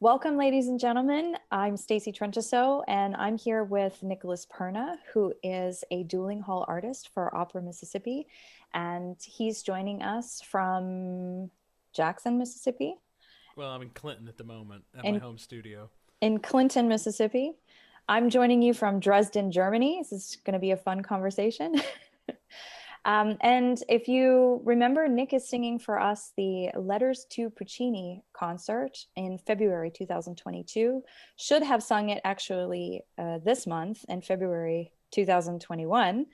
Welcome, ladies and gentlemen. I'm Stacy Trentaso, and I'm here with Nicholas Perna, who is a dueling hall artist for Opera Mississippi, and he's joining us from Jackson, Mississippi, Well, I'm in Clinton at the moment at my in home studio. Clinton, Mississippi. I'm joining you from Dresden, Germany. This is going to be a fun conversation. And if you remember, Nick is singing for us the Letters to Puccini concert in February 2022. Should have sung it actually this month in February 2021.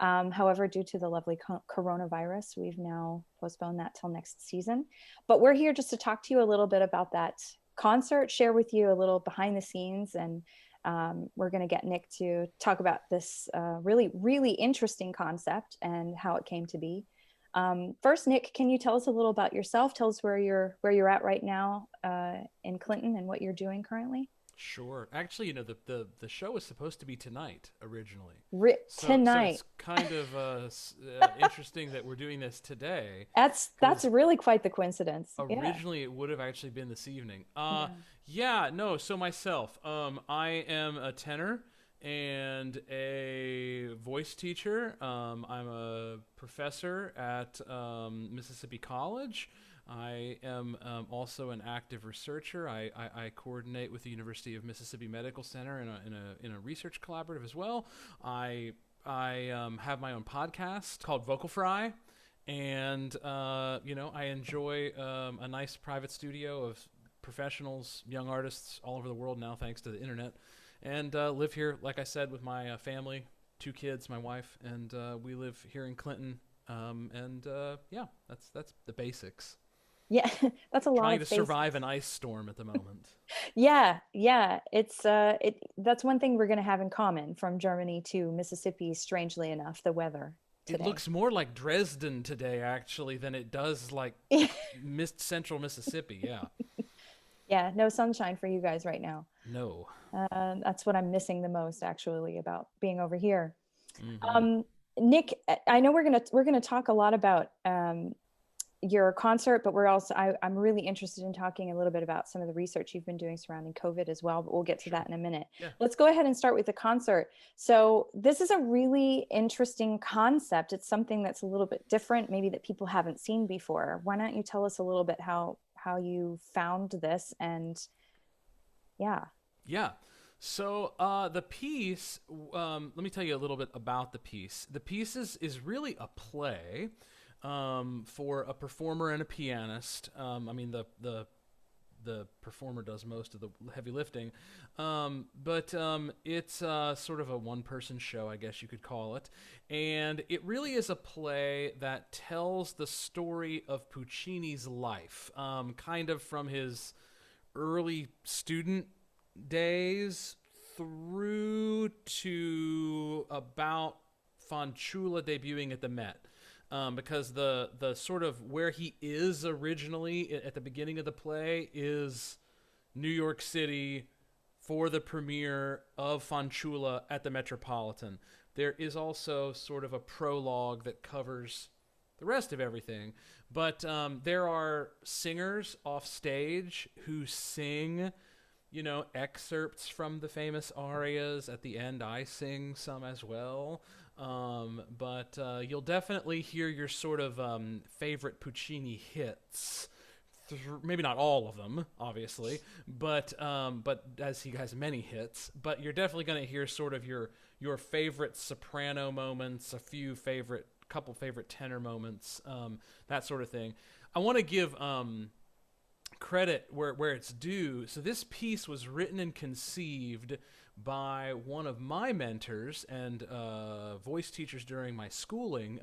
However, due to the lovely coronavirus, we've now postponed that till next season. But we're here just to talk to you a little bit about that concert, share with you a little behind the scenes, and we're going to get Nick to talk about this really, really interesting concept and how it came to be. First, Nick, can you tell us a little about yourself? Tell us where you're at right now in Clinton and what you're doing currently. Sure. Actually, the show was supposed to be tonight originally. So Tonight. it's kind of interesting that we're doing this today That's because really quite the coincidence. Yeah. originally it would have actually been this evening. Yeah. Yeah, no, so myself, I am a tenor and a voice teacher. I'm a professor at Mississippi College. I am also an active researcher. I coordinate with the University of Mississippi Medical Center in a research collaborative as well. I have my own podcast called Vocal Fry, and I enjoy a nice private studio of professionals, young artists all over the world now, thanks to the internet, and live here, like I said, with my family, two kids, my wife, and we live here in Clinton. Yeah, that's the basics. Yeah, that's a lot Trying of to faces. survive an ice storm at the moment. Yeah, yeah. It's that's one thing we're going to have in common from Germany to Mississippi, strangely enough, the weather It today. looks more like Dresden today, actually, than it does like central Mississippi. Yeah. Yeah, no sunshine for you guys right now. No. That's what I'm missing the most, actually, about being over here. Mm-hmm. Um, Nick, I know we're gonna talk a lot about your concert, but I'm really interested in talking a little bit about some of the research you've been doing surrounding COVID as well, but we'll get to Sure. that in a minute. Yeah. Let's go ahead and start with the concert. So this is a really interesting concept. It's something that's a little bit different, maybe that people haven't seen before. Why don't you tell us a little bit how you found this and yeah. Yeah. So the piece, let me tell you a little bit about the piece. The piece is really a play for a performer and a pianist. I mean, the performer does most of the heavy lifting, but it's sort of a one-person show, I guess you could call it, and it really is a play that tells the story of Puccini's life, kind of from his early student days through to about Fanciulla debuting at the Met. Because the sort of where he is originally at the beginning of the play is New York City for the premiere of Fanciulla at the Metropolitan. There is also sort of a prologue that covers the rest of everything, but there are singers off stage who sing, excerpts from the famous arias. At the end, I sing some as well. But you'll definitely hear your sort of favorite Puccini hits. Maybe not all of them, obviously, but as he has many hits. But you're definitely going to hear sort of your favorite soprano moments, couple favorite tenor moments, that sort of thing. I want to give credit where it's due. So this piece was written and conceived by one of my mentors and voice teachers during my schooling,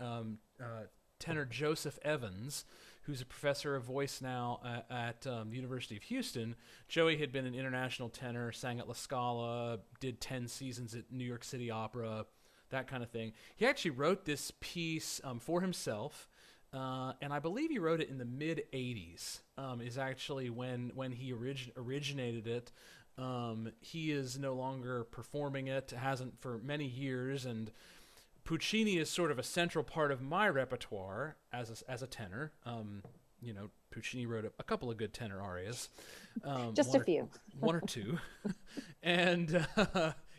tenor Joseph Evans, who's a professor of voice now at the University of Houston. Joey had been an international tenor, sang at La Scala, did 10 seasons at New York City Opera, that kind of thing. He actually wrote this piece for himself, and I believe he wrote it in the mid '80s. Is actually when he originated it. He is no longer performing it, hasn't for many years, and Puccini is sort of a central part of my repertoire as a tenor. Puccini wrote a couple of good tenor arias, Just a few. one or two, and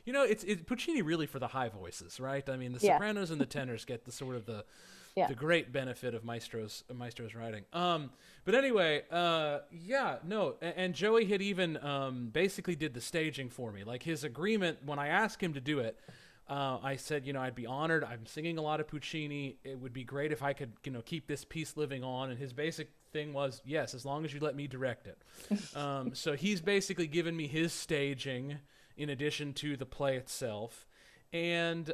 it's Puccini really for the high voices, right? I mean, the Yeah. sopranos and the tenors get the sort of Yeah. the great benefit of maestro's writing. But anyway, yeah, no, and Joey had even basically did the staging for me. Like his agreement when I asked him to do it, I said, I'd be honored. I'm singing a lot of Puccini. It would be great if I could, keep this piece living on. And his basic thing was, yes, as long as you let me direct it. So he's basically given me his staging in addition to the play itself. And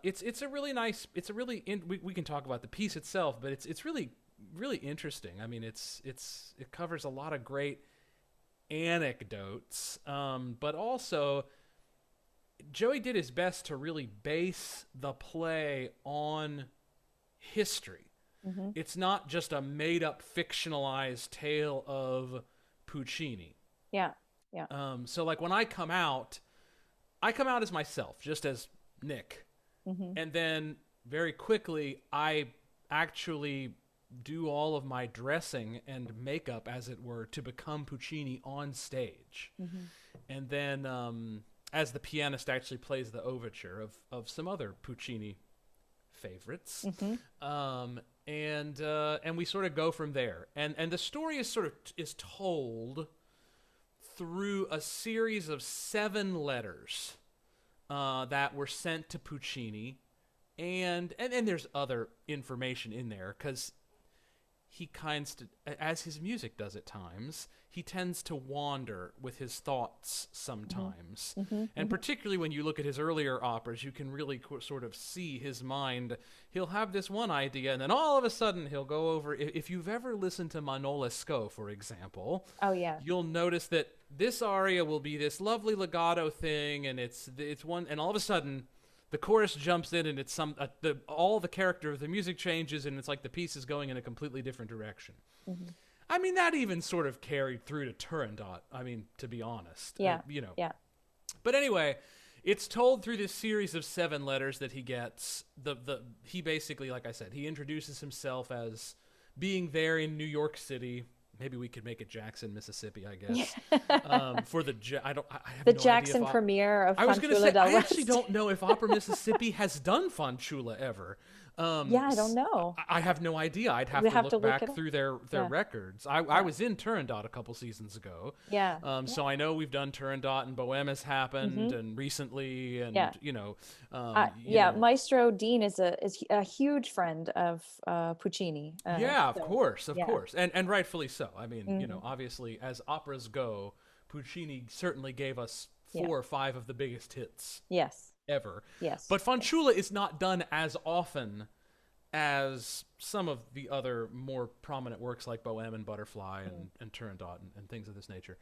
it's a really nice. It's a really we can talk about the piece itself, but it's really really interesting. I mean, it covers a lot of great anecdotes, but also Joey did his best to really base the play on history. Hmm. It's not just a made up fictionalized tale of Puccini. Yeah. Yeah. So like when I come out as myself, just as Nick. Hmm. And then very quickly, I actually do all of my dressing and makeup, as it were, to become Puccini on stage. Hmm. And then, as the pianist actually plays the overture of some other Puccini favorites. Hmm. And we sort of go from there. And the story is told through a series of 7 letters that were sent to Puccini, and there's other information in there because he as his music does at times, he tends to wander with his thoughts sometimes. Hmm. And particularly when you look at his earlier operas, you can really sort of see his mind. He'll have this one idea, and then all of a sudden he'll go over. If you've ever listened to Manon Lescaut, for example, Oh yeah. you'll notice that this aria will be this lovely legato thing, and it's one, and all of a sudden the chorus jumps in, and it's all the character of the music changes, and it's like the piece is going in a completely different direction. Hmm. I mean, that even sort of carried through to Turandot. I mean, to be honest, Yeah. you know. Yeah. But anyway, it's told through this series of 7 letters that he gets. He basically, like I said, he introduces himself as being there in New York City. Maybe we could make it Jackson, Mississippi, I guess. For the I have The no Jackson idea premiere of I was going to Fanchula say del I actually West. don't know if Opera Mississippi has done Fanchula ever. Yeah, I don't know. I have no idea. I'd have We to have look to look back it up. through their Yeah. records. I was in Turandot a couple seasons ago. Yeah. So I know we've done Turandot, and Boheme has happened, and recently, and Yeah. you know, Maestro Dean is a huge friend of Puccini. yeah, of So, course, yeah. and rightfully so. I mean, Hmm. obviously, as operas go, Puccini certainly gave us Yeah. 4 or 5 of the biggest hits Yes. ever. Yes. But Fanchula is not done as often as some of the other more prominent works like Boheme and Butterfly and Turandot and things of this nature.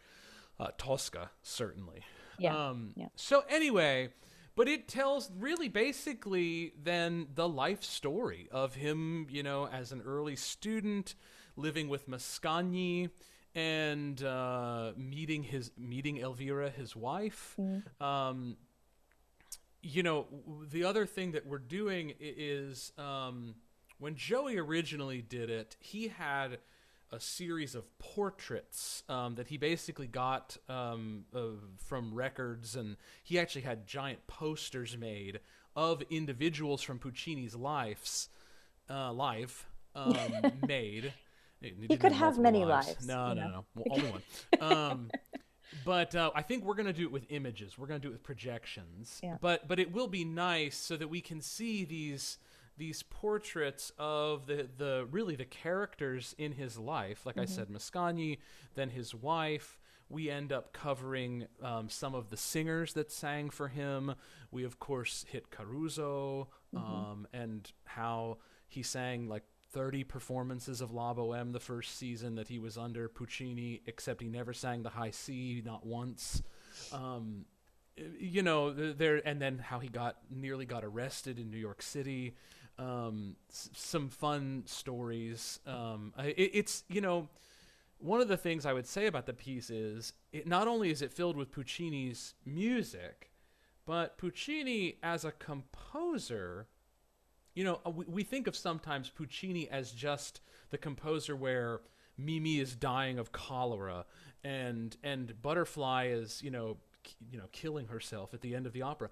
Tosca, certainly. Yeah. Yeah. So anyway, but it tells really basically then the life story of him, as an early student, living with Mascagni, and meeting Elvira, his wife. The other thing that we're doing is when Joey originally did it, he had a series of portraits that he basically got from records, and he actually had giant posters made of individuals from Puccini's life made. He could have many lives. No. Well, only one. But I think we're going to do it with images. We're going to do it with projections. Yeah. But it will be nice so that we can see these portraits of the characters in his life. Like I said, Mascagni, then his wife. We end up covering some of the singers that sang for him. We, of course, hit Caruso and how he sang like 30 performances of La Boheme the first season that he was under Puccini, except he never sang the high C, not once. There, and then how he nearly got arrested in New York City. Some fun stories. It's one of the things I would say about the piece is not only is it filled with Puccini's music, but Puccini as a composer. We think of sometimes Puccini as just the composer where Mimi is dying of cholera, and Butterfly is killing herself at the end of the opera.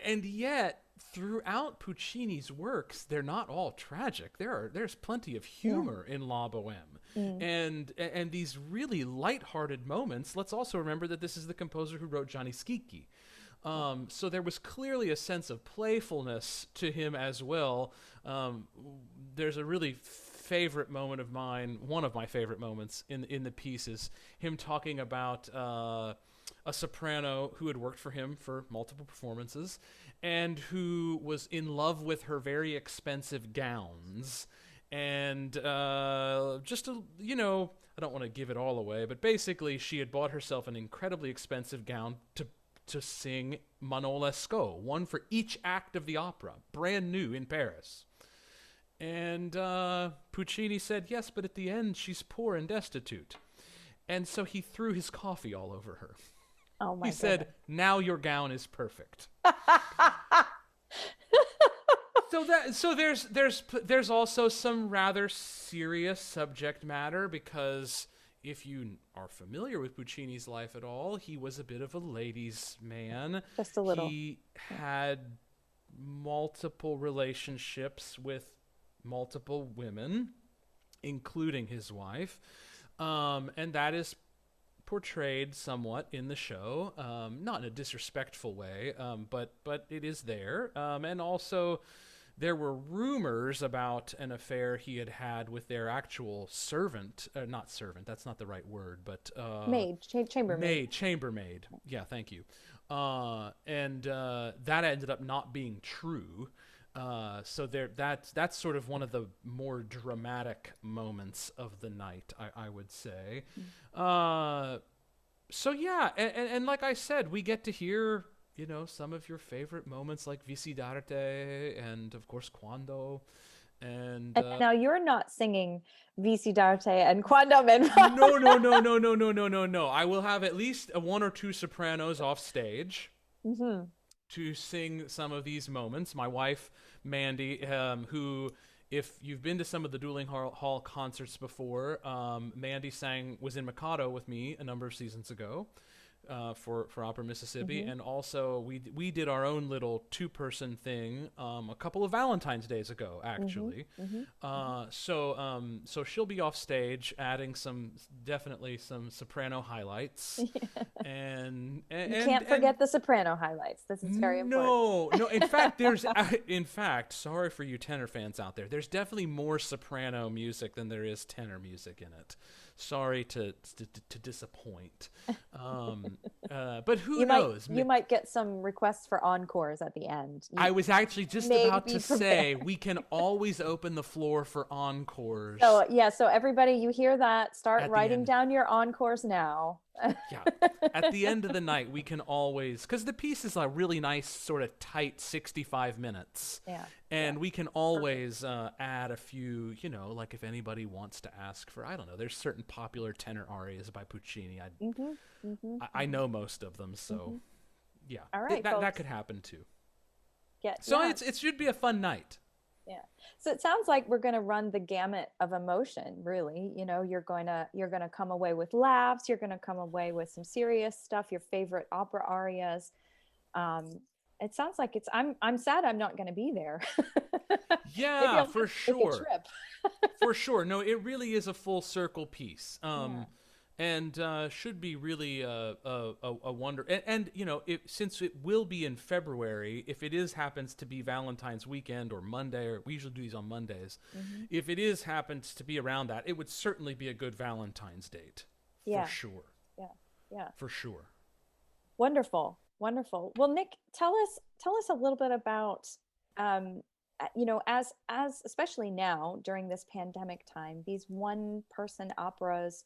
And yet, throughout Puccini's works, they're not all tragic. There's plenty of Yeah. humor in La Boheme, Mm. and these really lighthearted moments. Let's also remember that this is the composer who wrote Gianni Schicchi. So there was clearly a sense of playfulness to him as well. There's a really favorite moment of mine, one of my favorite moments in the piece, is him talking about a soprano who had worked for him for multiple performances and who was in love with her very expensive gowns. And I don't want to give it all away, but basically she had bought herself an incredibly expensive gown to sing Manon Lescaut, one for each act of the opera, brand new in Paris. And Puccini said, yes, but at the end she's poor and destitute. And so he threw his coffee all over her. Oh my He said, now your gown is perfect. So there's also some rather serious subject matter, because if you are familiar with Puccini's life at all, he was a bit of a ladies' man. Just a little. He had multiple relationships with multiple women, including his wife, and that is portrayed somewhat in the show, not in a disrespectful way, but it is there. And also, there were rumors about an affair he had had with their actual servant, not servant, that's not the right word, but Chambermaid. Chambermaid. Yeah, thank you. And that ended up not being true. So that's sort of one of the more dramatic moments of the night, I would say. So yeah, and like I said, we get to hear some of your favorite moments like Visi d'arte and of course Quando, and And now you're not singing Visi d'arte and Quando Men. no, no, no, no, no, no, no, no, no. I will have at least one or two sopranos off stage. Mm-hmm. To sing some of these moments. My wife, Mandy, who, if you've been to some of the Dueling Hall concerts before, Mandy was in Mikado with me a number of seasons ago. For Opera Mississippi, and also we did our own little 2-person thing a couple of Valentine's days ago, actually. So she'll be off stage adding definitely some soprano highlights, and You can't forget the soprano highlights. This is very important. No. In fact, sorry for you tenor fans out there. There's definitely more soprano music than there is tenor music in it. Sorry to disappoint, but who knows? You might get some requests for encores at the end. I was actually just about to say we can always open the floor for encores. So yeah, so everybody, you hear that? Start writing down your encores now. Yeah, at the end of the night, we can always, because the piece is a really nice sort of tight 65 minutes. Yeah. And we can always add a few, like if anybody wants to ask for, I don't know, there's certain popular tenor arias by Puccini. I know most of them, so yeah. All right, that could happen too. Yeah. So it should be a fun night. Yeah. So it sounds like we're going to run the gamut of emotion, really. You're going to come away with laughs. You're going to come away with some serious stuff, your favorite opera arias. It sounds like I'm sad I'm not going to be there. Yeah, for sure. For sure. No, it really is a full circle piece. And should be really a wonder. And since it will be in February, if it happens to be Valentine's weekend or Monday, or we usually do these on Mondays, if it happens to be around that, it would certainly be a good Valentine's date. Yeah. For sure. Yeah. For sure. Wonderful. Well, Nick, tell us a little bit about, as especially now during this pandemic time, these one-person operas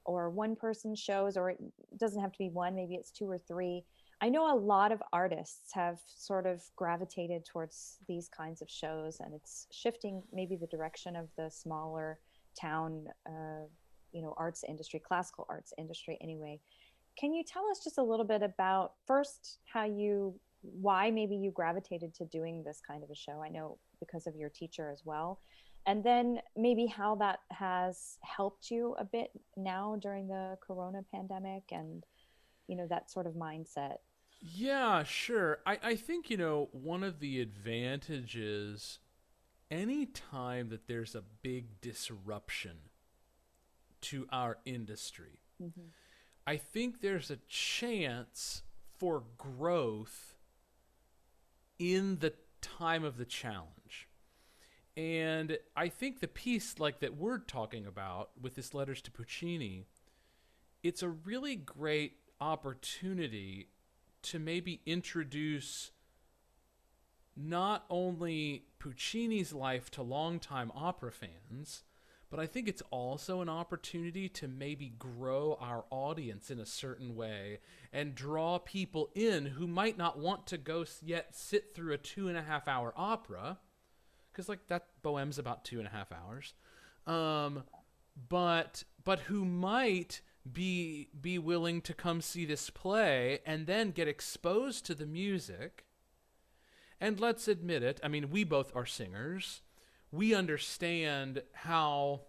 or one-person shows, or it doesn't have to be one, maybe it's 2 or 3. I know a lot of artists have sort of gravitated towards these kinds of shows, and it's shifting maybe the direction of the smaller town, arts industry, classical arts industry anyway. Can you tell us just a little bit about first why maybe you gravitated to doing this kind of a show? I know because of your teacher as well. And then maybe how that has helped you a bit now during the corona pandemic, and that sort of mindset. Yeah, sure. I think, one of the advantages any time that there's a big disruption to our industry, Hmm. I think there's a chance for growth in the time of the challenge. And I think the piece like that we're talking about with this letters to Puccini, it's a really great opportunity to maybe introduce not only Puccini's life to longtime opera fans, but I think it's also an opportunity to maybe grow our audience in a certain way and draw people in who might not want to go yet sit through a 2.5 hour opera, because like that boheme's about 2.5 hours, um, but who might be willing to come see this play and then get exposed to the music. And let's admit it, I mean, we both are singers. We understand how,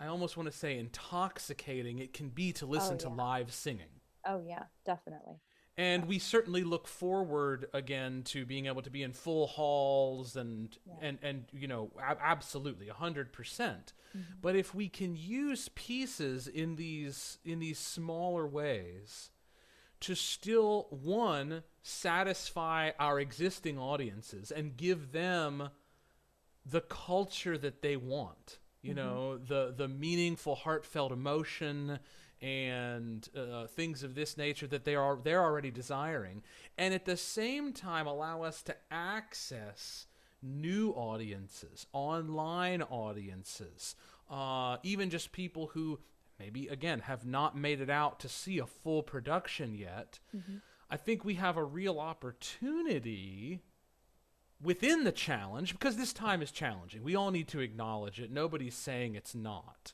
I almost want to say, intoxicating it can be to Oh, listen to yeah. live singing. Oh, yeah, definitely. And we certainly look forward again to being able to be in full halls and Yeah. absolutely 100%. Hmm. But if we can use pieces in these smaller ways to still, one, satisfy our existing audiences and give them the culture that they want, Hmm. the meaningful heartfelt emotion and things of this nature that they're already desiring, and at the same time allow us to access new audiences, online audiences, even just people who maybe again have not made it out to see a full production yet. Hmm. I think we have a real opportunity within the challenge, because this time is challenging. We all need to acknowledge it. Nobody's saying it's not.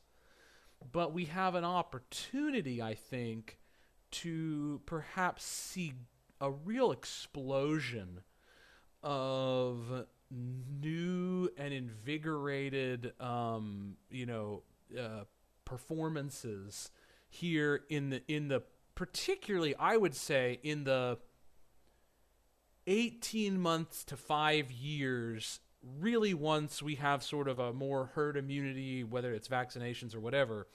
But we have an opportunity, I think, to perhaps see a real explosion of new and invigorated, performances here in the particularly, I would say, in the 18 months to 5 years, really, once we have sort of a more herd immunity, whether it's vaccinations or whatever,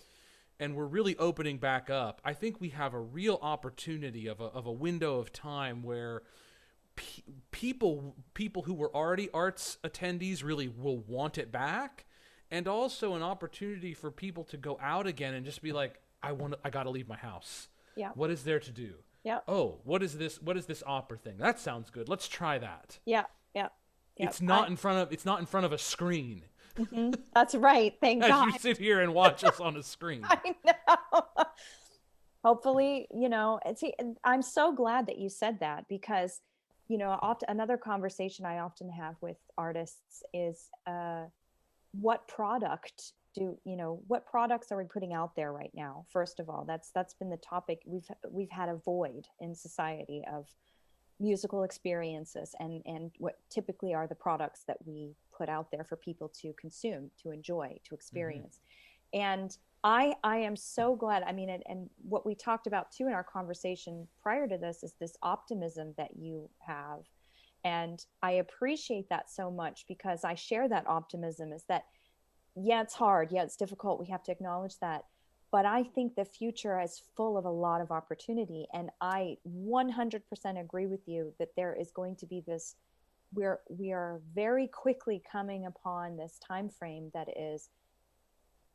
and we're really opening back up, I think we have a real opportunity of a window of time where people who were already arts attendees really will want it back, and also an opportunity for people to go out again and just be like, I got to leave my house. Yeah. What is there to do? Yeah. Oh, what is this opera thing? That sounds good. Let's try that. Yeah. Yeah. Yeah. It's not in front of a screen That's right. Thank as God. you sit here and watch us on a screen. I know. Hopefully, I'm so glad that you said that, because, often another conversation I often have with artists is, what product what products are we putting out there right now? First of all, that's been the topic. We've had a void in society of musical experiences, and what typically are the products that we put out there for people to consume, to enjoy, to Mm-hmm. experience. And I am so glad. I mean, and what we talked about too in our conversation prior to this is this optimism that you have. And I appreciate that so much, because I share that optimism. Is that, yeah, it's hard, yeah, it's difficult, we have to acknowledge that, but I think the future is full of a lot of opportunity. And I 100% agree with you that there is going to be this, we are very quickly coming upon this time frame that is,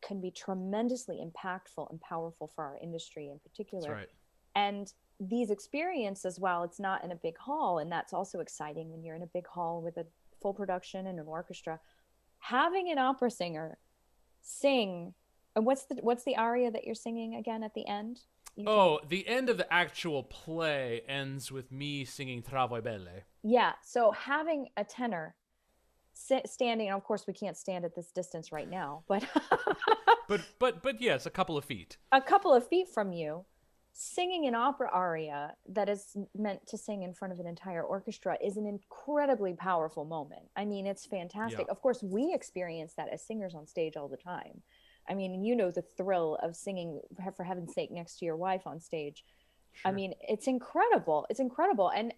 can be tremendously impactful and powerful for our industry in That's particular. right. And these experiences, while it's not in a big hall, and that's also exciting when you're in a big hall with a full production and an orchestra, having an opera singer sing. And what's the aria that you're singing again at the end? You told me. Oh, the end of the actual play ends with me singing "Tra voi belle." Yeah. So having a tenor standing, and of course we can't stand at this distance right now, but But yes, a couple of feet. a couple of feet from you, singing an opera aria that is meant to sing in front of an entire orchestra is an incredibly powerful moment. I mean, it's Yeah, fantastic. Of course, we experience that as singers on stage all the time. I mean, you know the thrill of singing for heaven's sake next to your wife on stage. I sure. mean, it's incredible. It's incredible. And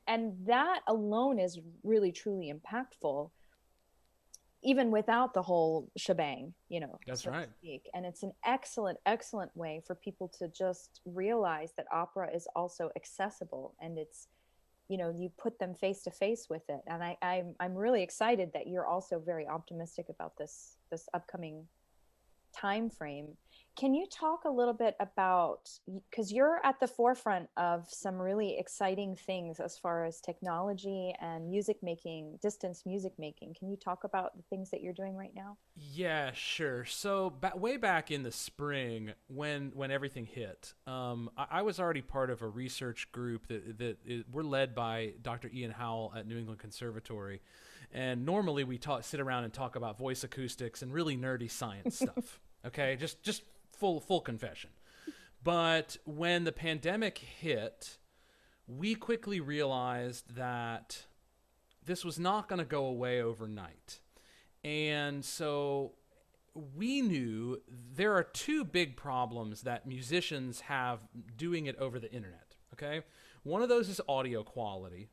that alone is really truly impactful even without the whole shebang, That's so to right. speak. And it's an excellent, excellent way for people to just realize that opera is also accessible, and it's, you put them face to face with it. And I'm really excited that you're also very optimistic about this upcoming time frame. Can you talk a little bit about, because you're at the forefront of some really exciting things as far as technology and music making, distance music making. Can you talk about the things that you're doing right now? Yeah, sure. So way back in the spring, when everything hit, I was already part of a research group we're led by Dr. Ian Howell at New England Conservatory, and normally we sit around and talk about voice acoustics and really nerdy science stuff. Okay, just full confession. But when the pandemic hit, we quickly realized that this was not going to go away overnight. And so we knew there are two big problems that musicians have doing it over the internet. Okay. One of those is audio quality,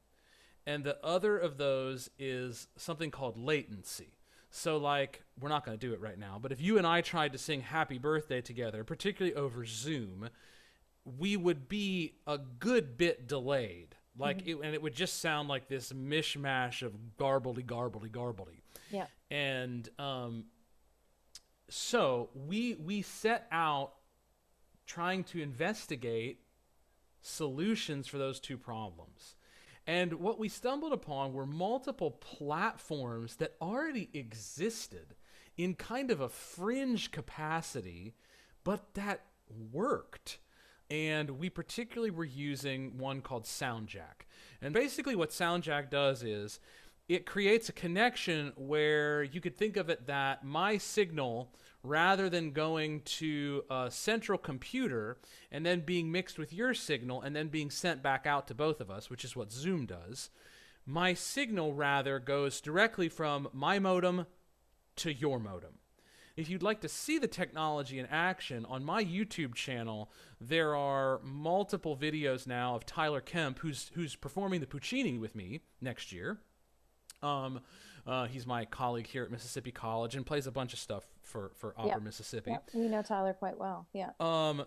and the other of those is something called latency. So, like, we're not going to do it right now, but if you and I tried to sing Happy Birthday together, particularly over Zoom, we would be a good bit delayed. Mhm. And it would just sound like this mishmash of garbly. Yeah. And so we set out trying to investigate solutions for those two problems. And what we stumbled upon were multiple platforms that already existed in kind of a fringe capacity, but that worked. And we particularly were using one called SoundJack. And basically, what SoundJack does is it creates a connection where you could think of it that my signal, rather than going to a central computer and then being mixed with your signal and then being sent back out to both of us, which is what Zoom does, my signal rather goes directly from my modem to your modem. If you'd like to see the technology in action, on my YouTube channel, there are multiple videos now of Tyler Kemp, who's performing the Puccini with me next year. Um, he's my colleague here at Mississippi College and plays a bunch of stuff for Yeah. Opera Mississippi. Yeah. We know Tyler quite well. Yeah. Um,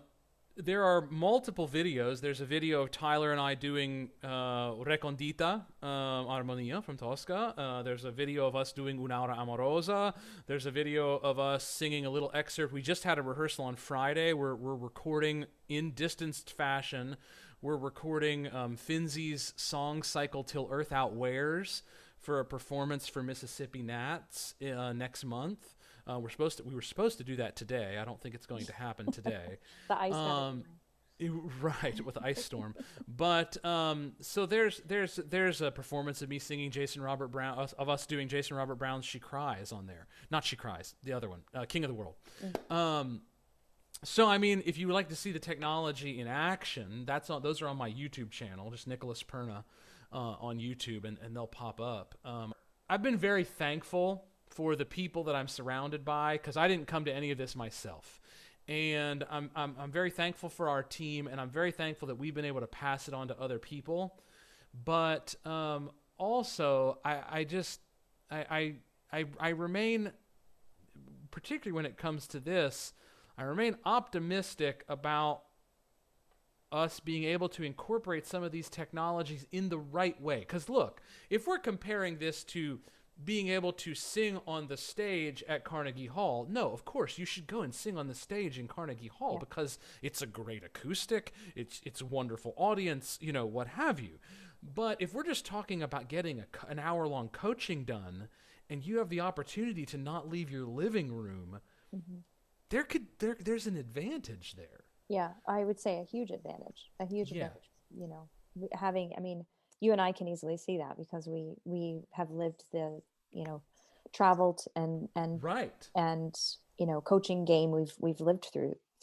there are multiple videos. There's a video of Tyler and I doing Recondita Armonia from Tosca. There's a video of us doing Un'aura Amorosa. There's a video of us singing a little excerpt. We just had a rehearsal on Friday. We're recording in distanced fashion. We're recording Finzi's song cycle Till Earth Outwears for a performance for Mississippi Nats next month. We were supposed to do that today. I don't think it's going to happen today. The ice got Um, right, with the ice storm. But so there's a performance of me singing Jason Robert Brown, of us doing Jason Robert Brown's "She Cries" on there. Not "She Cries," the other one, "King of the World." Um, so I mean, if you would like to see the technology in action, those are on my YouTube channel, just Nicholas Perna on YouTube, and they'll pop up. I've been very thankful for the people that I'm surrounded by, because I didn't come to any of this myself. And I'm very thankful for our team, and I'm very thankful that we've been able to pass it on to other people. But also, I remain, particularly when it comes to this, I remain optimistic about us being able to incorporate some of these technologies in the right way. Because look, if we're comparing this to being able to sing on the stage at Carnegie Hall, no, of course you should go and sing on the stage in Carnegie Hall, Yeah. because it's a great acoustic, it's a wonderful audience, what have you. But if we're just talking about getting an hour-long coaching done, and you have the opportunity to not leave your living room, Mhm. there's an advantage there. Yeah, I would say a huge advantage. A huge Yeah. advantage. Having, I mean, you and I can easily see that because we have lived the, you know, traveled and Right. and coaching game we've lived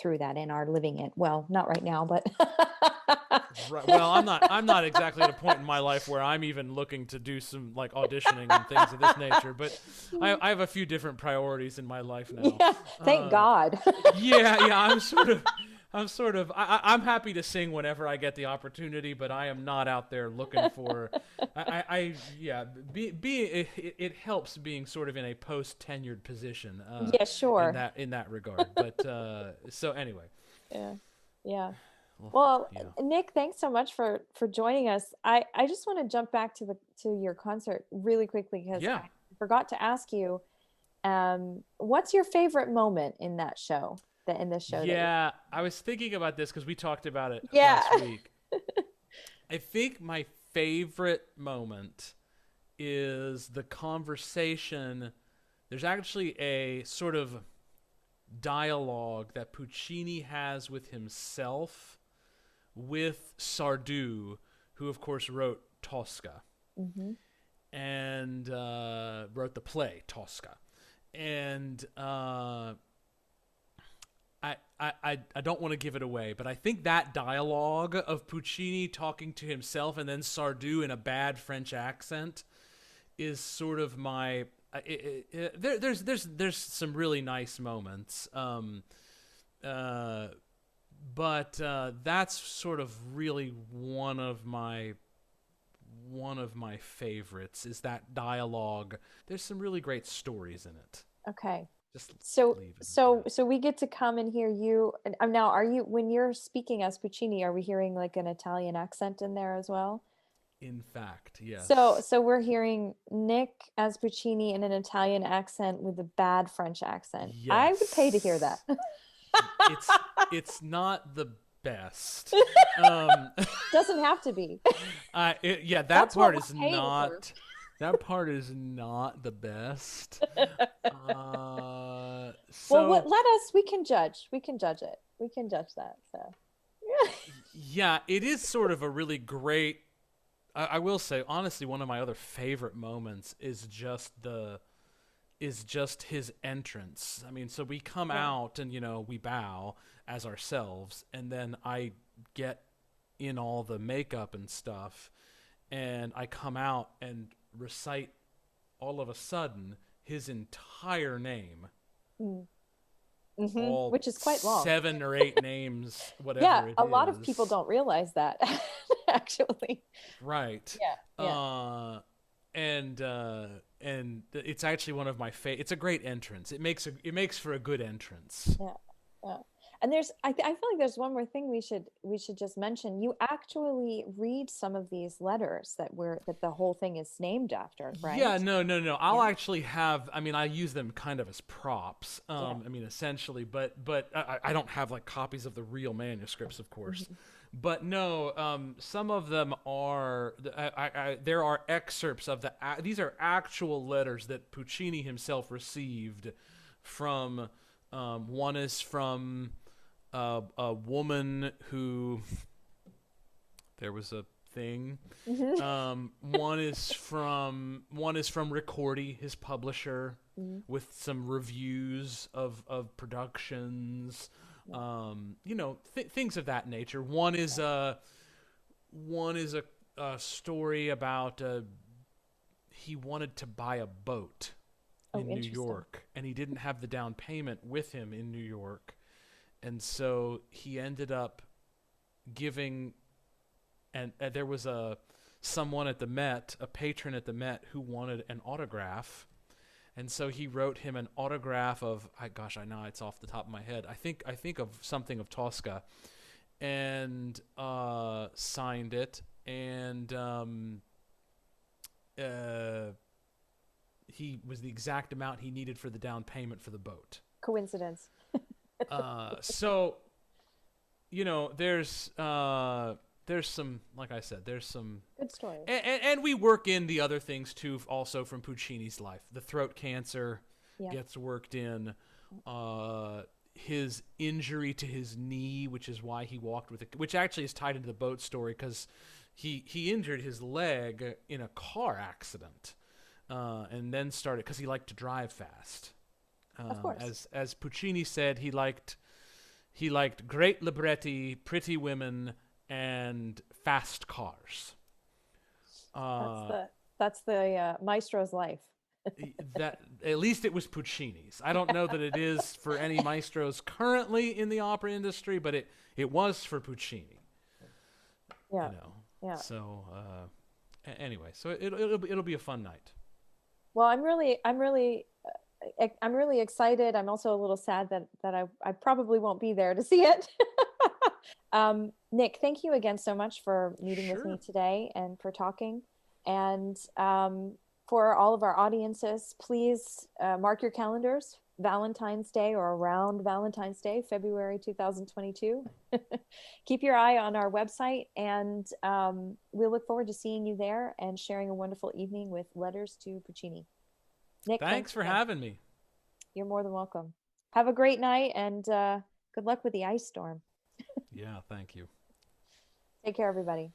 threw that in, are living it. Well, not right now, but Right. Well, I'm not exactly at a point in my life where I'm even looking to do some like auditioning and things of this nature. But I have a few different priorities in my life now. yeah, thank God. Yeah. I'm happy to sing whenever I get the opportunity, but I am not out there looking for. Yeah. It helps being sort of in a post tenured position. Yeah, sure. In that regard. But so anyway. Yeah. Yeah. Well, Well, yeah. Nick, thanks so much for joining us. I just want to jump back to your concert really quickly because Yeah. I forgot to ask you, what's your favorite moment in that show, that in this show that you Yeah, I was thinking about this because we talked about it Yeah. last week. I think my favorite moment is the conversation. There's actually a sort of dialogue that Puccini has with himself with Sardou, who of course wrote Tosca hmm and wrote the play Tosca. And I don't want to give it away, but I think that dialogue of Puccini talking to himself and then Sardou in a bad French accent is sort of my. There's some really nice moments, but that's sort of really one of my favorites is that dialogue. There's some really great stories in it. Okay. Just So leave it so there. so we get to come and hear you. And now, are you, when you're speaking as Puccini, are we hearing like an Italian accent in there as well? In fact, So yes. so we're hearing Nick as Puccini in an Italian accent with a bad French accent. I would pay to hear that. Yes. It's it's not the best. Um, Doesn't have to be. yeah, that That's what part we're is paying for. not. That part is not the best. Well, So let us, we can judge. We can judge it. We can judge that. So, yeah, it is sort of a really great. I will say honestly, one of my other favorite moments is just his entrance. I mean, so we come yeah. out and we bow as ourselves, and then I get in all the makeup and stuff, and I come out and recite all of a sudden his entire name, Mm. all Which is quite long. 7 or 8 names, Yeah, whatever it a lot of people is. don't realize that, actually. Right. Yeah, yeah, Uh, and it's actually one of my favorite. It's a great entrance. It makes for a good entrance. yeah, yeah. And I feel like there's one more thing we should just mention. You actually read some of these letters that the whole thing is named after, Yeah, right? no. I'll Yeah, actually have. I mean, I use them kind of as props. yeah. I mean, essentially, but I don't have like copies of the real manuscripts, of course. Mhm. But no, some of them are. There are excerpts of these are actual letters that Puccini himself received from. One is from a woman who there was a thing. Mhm. One is from Ricordi, his publisher, Mhm. with some reviews of productions, Yeah, things of that nature. One is a story about he wanted to buy a boat oh, in New interesting. York, and he didn't have the down payment with him in New York, and so he ended up giving. And there was someone at the Met, a patron at the Met, who wanted an autograph, and so he wrote him an autograph of, gosh, I know it's off the top of my head. I think of something of Tosca, and signed it, and he was the exact amount he needed for the down payment for the boat. Coincidence. So there's some, like I said, there's some, Good story. and we work in the other things too, also from Puccini's life. The throat cancer Yeah. gets worked in. His injury to his knee, which is why he walked with it, which actually is tied into the boat story because he injured his leg in a car accident, and then started because he liked to drive fast. Of course. As Puccini said, he liked he liked great libretti, pretty women, and fast cars. That's Uh, the maestro's life. that at least it was Puccini's. I don't know that it is for any maestros currently in the opera industry, but it was for Puccini. Yeah, You know, yeah. so anyway, so it'll be a fun night. Well, I'm really excited. I'm also a little sad that I probably won't be there to see it. Nick, thank you again so much for meeting with me Sure. today and for talking. And for all of our audiences, please mark your calendars. Valentine's Day or around Valentine's Day, February 2022. Keep your eye on our website, and we look forward to seeing you there and sharing a wonderful evening with Letters to Puccini. Nick, Thanks thanks for again. having me. You're more than welcome. Have a great night, and good luck with the ice storm. Yeah, thank you. Take care, everybody.